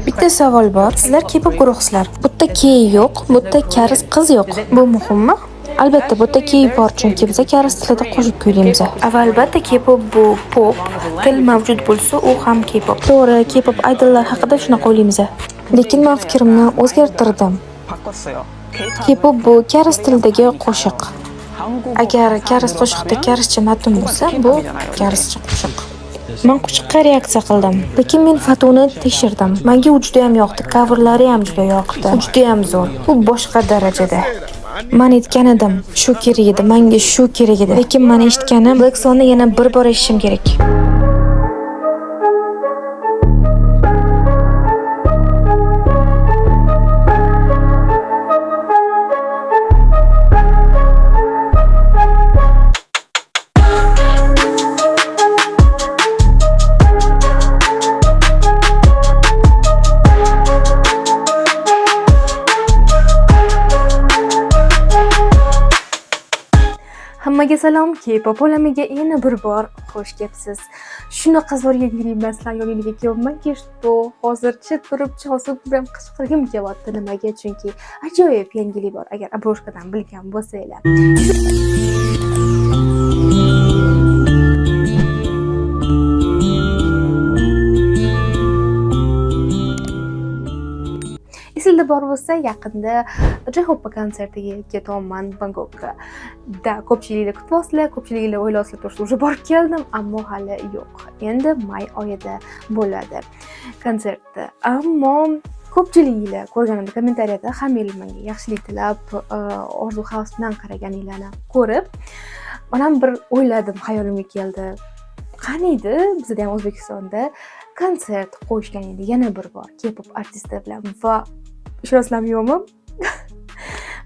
Bitta savol bor. Sizlar K-pop guruhisizlar. Bu yerda K yo'q, bu yerda kariz qiz yo'q. Bu muhimmi? Albatta, bu yerda K bor, chunki biz kariz tilida qo'shiq kuylaymiz. Albatta, K-pop bu pop, til mavjud bo'lsa, u ham K-pop. To'g'ri, K-pop idollar haqida shunaqa o'ylaymiz. Lekin men fikrimni o'zgartirdim. K-pop bu kariz tilidagi qo'shiq. Agar kariz qo'shiqda karizcha matn bo'lsa, bu karizcha qo'shiq. Men qo'shiqqa reaksiya qildim, lekin men Fatuni tekshirdim. Menga u juda ham yoqdi, coverlari ham juda yoqdi. Juda ham zo'r. Bu boshqa darajada. Men aytgan edim, shu kerak edi, menga shu kerak edi. Lekin men eshitganim Black Swan'ni yana bir bor eshitishim kerak. Hammaga salom, K-pop olamiga yana bir bor xush kelibsiz. Shunaqa zo'r yangiliklar yo'liga kelibmanki, hozircha turib chosib bilan qichqirgim kelyapti. Nimaga? Chunki ajoyib yangilik bor. Agar obroshkadan bilgan bo'lsanglar. Esingizda bor bo'lsa, yaqinda J-Hope konsertiga ketaman Bangkokka. Ko'pchiliklar kutyapsizlar, ko'pchiliklar o'ylayapsizlar, to'g'risi уже borib keldim, ammo hali yo'q. Endi may oyida bo'ladi konsertda. Ammo ko'pchiliklar ko'rganimda kommentariyada hammanglar menga yaxshilik tilab, orzu havas bilan qaraganinglarni ko'rib, men ham bir o'yladim, xayolimga keldi. Qani edi bizda ham O'zbekistonda konsert qo'yishgan edi yana bir bor K-pop artistlar bilan va ishonasizlarmi yo'qmi?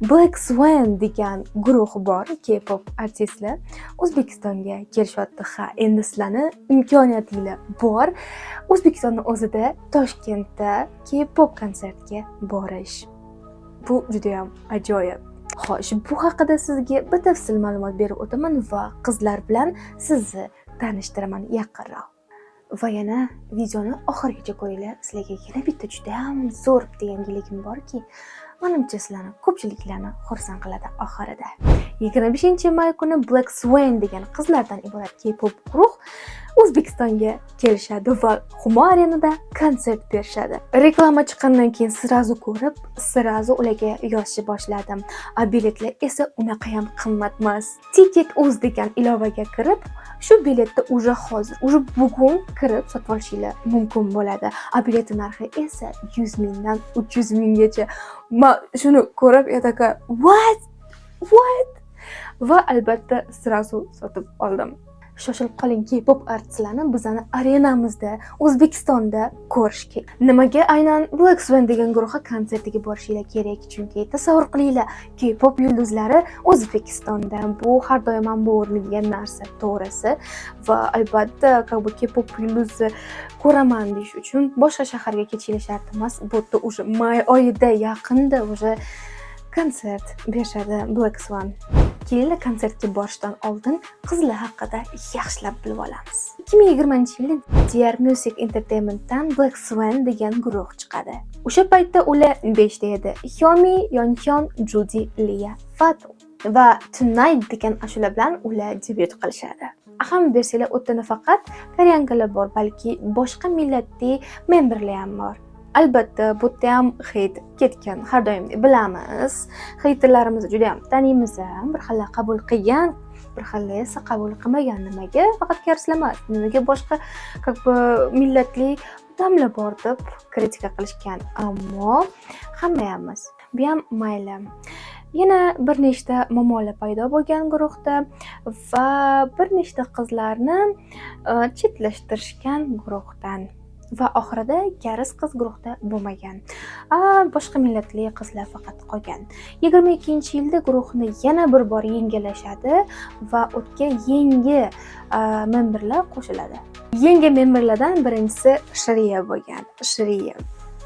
Black Swan degan guruh bor, K-pop artistlar O'zbekistonga kelishyapti. Ha, endi sizlarni imkoniyatinglar bor. O'zbekistonning o'zida Toshkentda K-pop konsertga borish. Bu juda ham ajoyib. Xo'sh, bu haqida sizga batafsil ma'lumot berib o'taman va qizlar bilan sizni tanishtiraman yaqinroq. Va yana videoni oxirigacha ko'ringlar. Sizlarga yana bitta juda ham zo'r bitta yangiligim borki, menimcha sizlarni ko'pchiliklarni xursand qiladi oxirida. 25-may kuni Black Swan degan qizlardan iborat K-pop guruh O'zbekistonga kelishadi va Humo Arenada konsert berishadi. Reklama chiqqandan keyin sirazu ko'rib, sirazu ularga yozishni boshladim. Biletlar esa unaqa ham qimmat emas. Ticket.uz degan ilovaga kirib, shu biletni уже hozir, уже bugun kirib sotib olishingiz mumkin bo'ladi. Bilet narxi esa 100 mingdan 300 minggacha. Men shuni ko'rib, etaka what? Va albatta sirazu sotib oldim. Shoshilib qoling, K-pop artistlarni bizani arenamizda O'zbekistonda ko'rish kerak. Nimaga aynan Black Swan degan guruhga konsertiga borishingiz kerak? Chunki tasavvur qilinglar, K-pop yulduzlari O'zbekistonda. Bu har doim ham bo'rilgan narsa, to'g'risi. Va albatta, K-pop yulduzi ko'raman deyish uchun boshqa shaharga ketishingiz shart emas. Bu yerda уже may oyida yaqinda уже konsert berishadi Black Swan. Kelinglar, konsertga borishdan oldin qizlar haqida yaxshilab bilib olamiz. 2020-yilda DR Music Entertainment'dan Black Swan degan guruh chiqadi. O'sha paytda ular 5 ta edi. Hyomi, Yeonhyun, Judy, Lia, Fatu va Tonight degan ashula bilan ular debyut qilishadi. Aham bersanglar, o'tda nafaqat koreyankalar bor, balki boshqa millatli memberlar ham bor. Albatta, bu yerda ham heyt ketgan, har doim bilamiz. Heyterlarimizni juda ham taniymiz, bir xilla qabul qilgan, bir xilla esa qabul qilmagan. Nimaga? Faqat karslar emas, nimaga boshqa millatli odamlar bor deb kritika qilishgan. Ammo hamma emas. Bu ham mayli. Yana bir nechta momolar paydo bo'lgan guruhda va bir nechta qizlarni chetlashtirishgan guruhdan. Va oxirida kariz qiz guruhda bo'lmagan. Boshqa millatli qizlar faqat qolgan. 22-yilda guruhni yana bir bor yangilashadi va o'tga yangi memberlar qo'shiladi. Yangi memberlardan birinchisi Shriya bo'lgan. Shriya.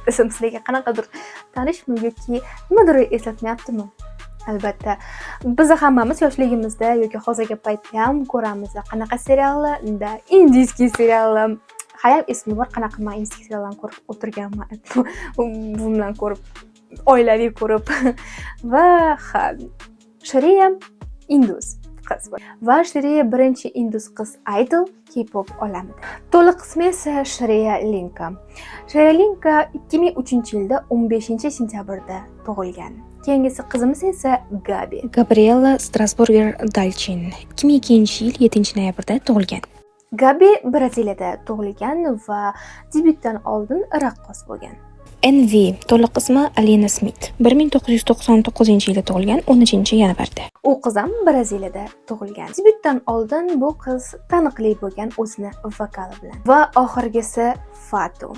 Ism sizlarga qanaqadir tanishmi yoki nimadir eslatmayaptimi? Albatta, biz hammamiz yoshligimizda yoki hozirgi paytda ham ko'ramiz qanaqa seriallar, indiyskiy seriallar hali ham esimda bor, qanaqa men instikt seriallarni ko'rib o'tirganman. Bu bilan ko'rib, oilaviy ko'rib va Shreya indus qiz va Shreya birinchi indus qiz idol K-pop olamida. To'liq ismi esa Shreya Linka. Shreya Linka 2003-yilda 15-sentyabrda tug'ilgan. Keyingisi qizimiz esa Gabi. Gabriela Strasburger Dalchin 2002-yil 7-noyabrda tug'ilgan. Gabi Braziliyada tug'ilgan va debyutdan oldin raqqos bo'lgan. NV to'liq ismi Alina Smith 1999-yilda tug'ilgan 10-yanvarda. U qiz ham Braziliyada tug'ilgan. Debyutdan oldin bu qiz taniqli bo'lgan o'zini vokali bilan. Va oxirgisi Fatu.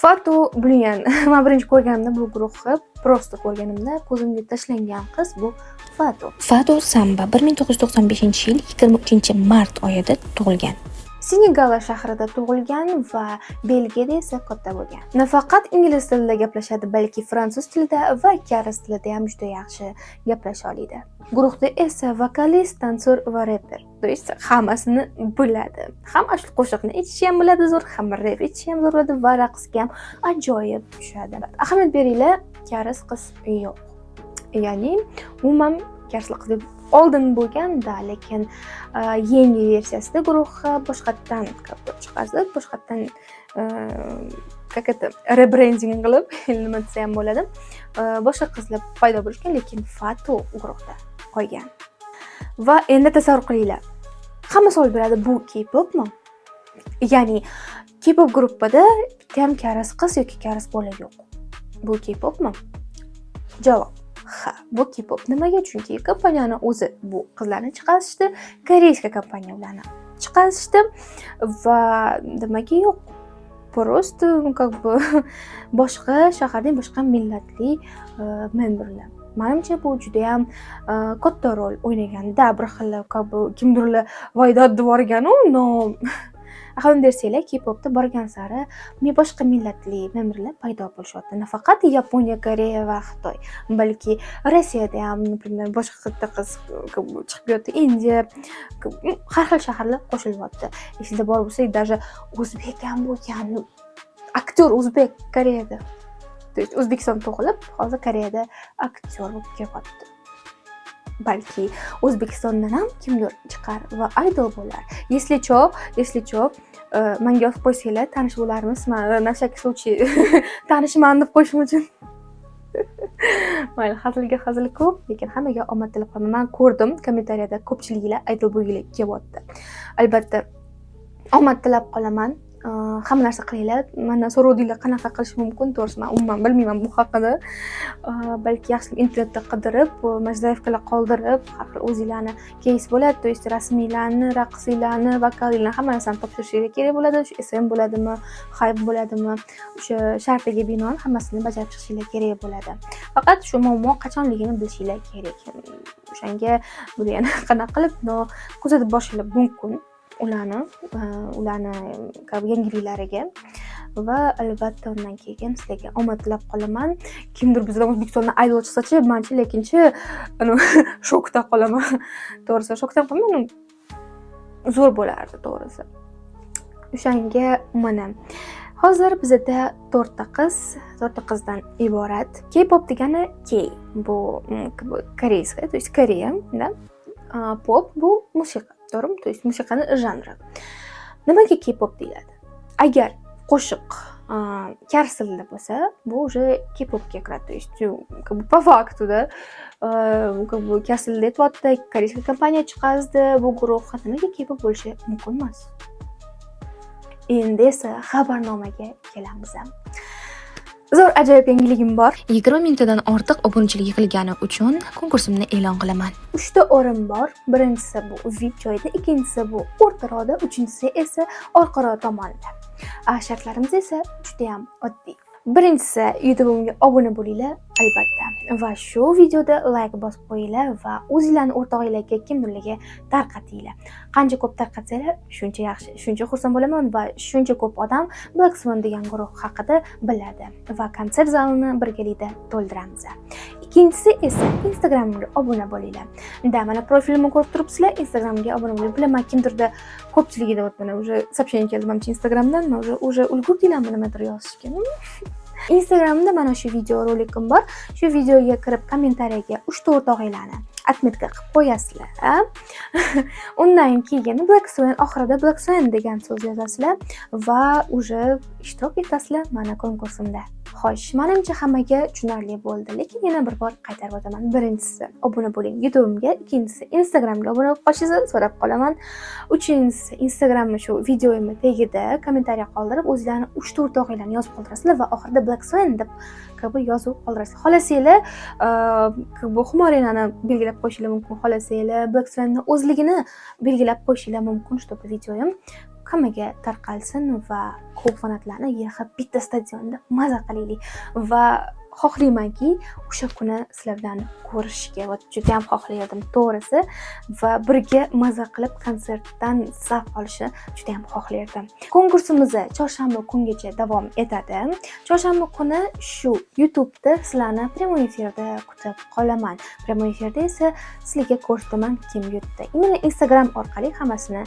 Fatu bilgan, men birinchi ko'rganimda bu guruhni prosta ko'rganimda ko'zimga tashlangan qiz bu Fatu. Fatu Samba 1995-yil 23-mart oyida tug'ilgan. Senegal shahrida tug'ilgan va Belgiyada esa katta bo'lgan. Nafaqat ingliz tilida gaplashadi, balki fransuz tilida va koreys tilida ham juda yaxshi gaplasha oladi. Guruhda esa vokalist, dansyor va reper. Do'st hammasini biladi. Ham ashul qo'shiqni aytishni ham biladi zo'r, ham rep aytishni ham zo'r biladi va raqsga ham ajoyib tushadi. Ahamiyat beringlar, koreys qiz yo'q. Ya'ni umuman koreys qiz deb oldin bo'lganda, lekin yangi versiyasida guruh boshqatdan chiqazib, boshqatdan rebranding qilib, nima desam bo'ladi, boshqa qizlar paydo bo'lishgan, lekin Fatu guruhda qolgan. Va endi tasavvur qilinglar. Hamma savol beradi, bu K-popmi? Ya'ni K-pop guruhida bitta ham koreys qiz yoki koreys bola yo'q. Bu K-popmi? Javob: ha, bu K-pop. Nimaga? Chunki kompaniyani o'zi bu qizlarni chiqarishdi, koreyska kompaniya ularni chiqarishdi va nimaga yo'q? Просто boshqa shahardan boshqa millatli memberlar. Menimcha bu juda ham katta rol o'ynaganda, bir xil kimdirlar voydod deb yuborgan-u, Axir dersanglar, K-popda borgan sari boshqa millatli memberlar paydo bo'lishyapti. Nafaqat Yaponiya, Koreya va Xitoy, balki Rossiyada ham, например, boshqa qit'a qiz chiqib yotdi, Indiya, har xil shaharlar qo'shilyapti. Esingizda bor bo'lsa, даже o'zbek ham bo'lgan. Aktyor o'zbek Koreyada. То есть O'zbekiston tug'ilib, hozir Koreyada aktyor bo'lib kelyapti. Balki O'zbekistondan ham kimdir chiqar va idol bo'lar. Если чё, menga yozib qo'ysanglar, tanish bo'larmiz. Men на всякий случай tanishman deb qo'yishim uchun. Mayli, hazil ko'p, lekin hammaga omad tilab qolaman. Men ko'rdim, kommentariyada ko'pchiliklar idol bo'lgili kelyapti. Albatta, omad tilab qolaman. Hamma narsa qilinglar. Mendan so'rovdinglar, qanaqa qilish mumkin? To'g'risi, men umuman bilmayman bu haqida. Balki yaxshi internetda qidirib, majzayevkalar qoldirib, har xil o'zinglarni keys bo'ladi, to есть rasmiylarni, raqsiylarni, vokallarni hamma narsani topshirishingiz kerak bo'ladi. Shu SM bo'ladimi, hype bo'ladimi, o'sha shartiga binoan hammasini bajarib chiqishingiz kerak bo'ladi. Faqat shu muammo qachonligini bilishingiz kerak. O'shanga buni yana qanaqa qilib kuzatib borishingiz mumkin. Ularni yangiliklariga va albatta undan keyin sizlarga omad tilab qolaman. Kimdir bizdan O'zbekistondan idol chiqsa-chi, menchi lekinchi shokda qolaman. To'g'risi, shokdan qolaman. Zo'r bo'lardi, to'g'risi. O'shanga mana hozir bizda 4 ta qizdan iborat. K-pop degani K bu koreyska, to есть Koreya, da. Pop bu musiqa. To'g'rimi? То есть musiqaning janri. Nimaga K-pop deyiladi? Agar qo'shiq koreys tilida bo'lsa, bu уже K-popga kiradi. То есть по факту-da koreys tilida aytyapti, koreyska kompaniya chiqazdi, bu guruh nimaga K-pop bo'lishi mumkin emas. Endi esa xabarnomaga kelamiz. Zo'r ajoyib yangiligim bor. 20 mingtadan ortiq obunachilik yig'ilgani uchun konkursimni e'lon qilaman. 3 ta o'rin bor. Birinchisi bu VIP joyda, ikkinchisi bu o'rtaroqda, uchinchisi esa orqaroq tomonda. Shartlarimiz esa juda ham oddiy. Birinchisi, YouTube'imga obuna bo'linglar. albatta. Va shu videoda like bosib qo'yinglar va o'zinglarning o'rtog'inglarga kimdirlarga tarqatinglar. Qancha ko'p tarqatsanglar, shuncha yaxshi. Shuncha xursand bo'laman va shuncha ko'p odam Black Swan degan guruh haqida biladi va konsert zalini birgalikda to'ldiramiz. Ikkinchisi esa Instagramga obuna bo'linglar. Mana profilimni ko'rib turibsizlar, Instagramga obuna bo'ling. Bilaman kimdirda ko'pchiligida mana уже сообщение keldi menimcha Instagramdan, уже ulgurdinglarmi nimadir yozishga. Instagramda mana shu video rolikim bor. Shu videoga kirib kommentariyaga 3 o'rtog'inglarni отметка qilib qo'yasizlar. Undan keyin Black Swan oxirida Black Swan degan so'z yozasizlar va уже ishtirok etasizlar mana konkursimda. Xo'sh, menimcha hammaga tushunarli bo'ldi, lekin yana bir bor qaytarib o'taman. Birinchisi, obuna bo'ling YouTube'imga, ikkinchisi Instagramga obuna bo'lib qolishingizni so'rab qolaman. Uchinchisi, Instagramni shu videoyimni tagida kommentariya qoldirib, o'zingizlarning 3 o'rtog'inglarni yozib qoldirasizlar va oxirida Black Swan deb kabi yozib qoldirasizlar. Xohlasanglar, bu xumorinani belgilab qo'yishinglar mumkin. Xohlasanglar, Black Swanni o'zligini belgilab qo'yishinglar mumkin, чтобы videoyim hammaga tarqalsin va ko'p fanatlarni yig'ib bitta stadionda maza qilaylik va xohlaymanki o'sha kuni sizlar bilan ko'rishga va juda ham xohlardim to'g'risi va birga maza qilib konsertdan zavq olishni juda ham xohlardim. Konkursimiz chorshanba kungacha davom etadi. Chorshanba kuni shu YouTube'da sizlarni prямой efirda kutib qolaman. Prямой efirda esa sizlarga ko'rsataman kim yutdi. Mana Instagram orqali hammasini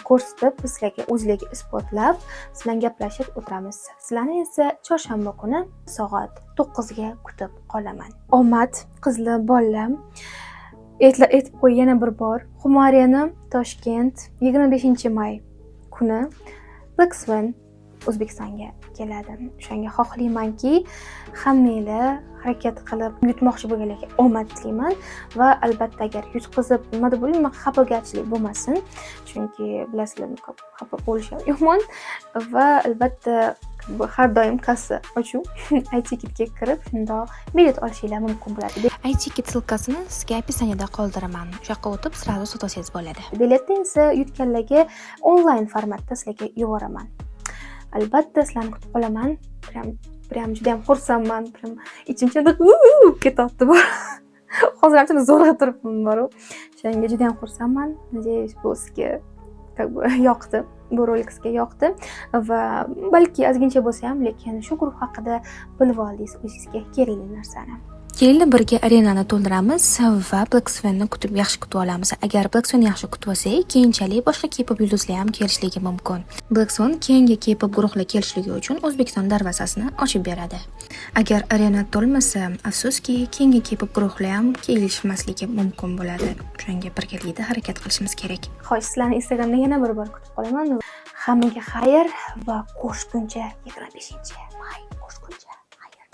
ko'rsatib, sizlarga o'zingizlarga isbotlab, sizlar bilan gaplashib o'tiramiz. Sizlarni esa chorshanba kuni soat 9 ga kutib qolaman. Omad qizlar bolalar. Aytib qo'y yana bir bor. Xumariyani Toshkent 25-may kuni Black Swan O'zbekistonga keladi. O'shanga xohlaymanki, hammanglar harakat qilib yutmoqchi bo'lganlarga omad tilayman va albatta agar yutqizib nimada bo'ling, xafagarchilik bo'lmasin. Chunki bilasizlar, xafa bo'lish yomon va albatta har doim kassa ochuv iTicketga kirib shundoq bilet olishinglar mumkin bo'ladi. iTicket silkasini sizga описаниеda qoldiraman. O'sha yoqqa o'tib sразу sotsangiz bo'ladi. Biletni esa yutganlarga onlayn formatda sizlarga yuboraman. Albatta sizlarni kutib qolaman. Prям juda ham xursandman. Prям ichimda ketyapti bor. Hozir ham zo'rg'a turibman bor-u. O'shanga juda ham xursandman. Надеюсь, bu sizga yoqdi. Bu rolik sizga yoqdi va balki ozgincha bo'lsa ham, lekin shu guruh haqida bilib oldingiz o'zingizga kerakli narsani. Kelinglar birga arenani to'ldiramiz va Black Swanni yaxshi kutib olamiz. Agar Black Swan yaxshi kutib olsak, keyinchalik boshqa K-pop yulduzlar ham kelishligi mumkin. Black Swan keyingi K-pop guruhlar kelishligi uchun O'zbekiston darvozasini ochib beradi. Agar arena to'lmasa, afsuski, keyingi K-pop guruhlar ham kelishmasligi mumkin bo'ladi. Shunga birgalikda harakat qilishimiz kerak. Xo'sh, sizlarni Instagramda yana bir bor kutib qolaman. Hammaga xayr va ko'rishguncha 25-may ko'rishguncha xayr.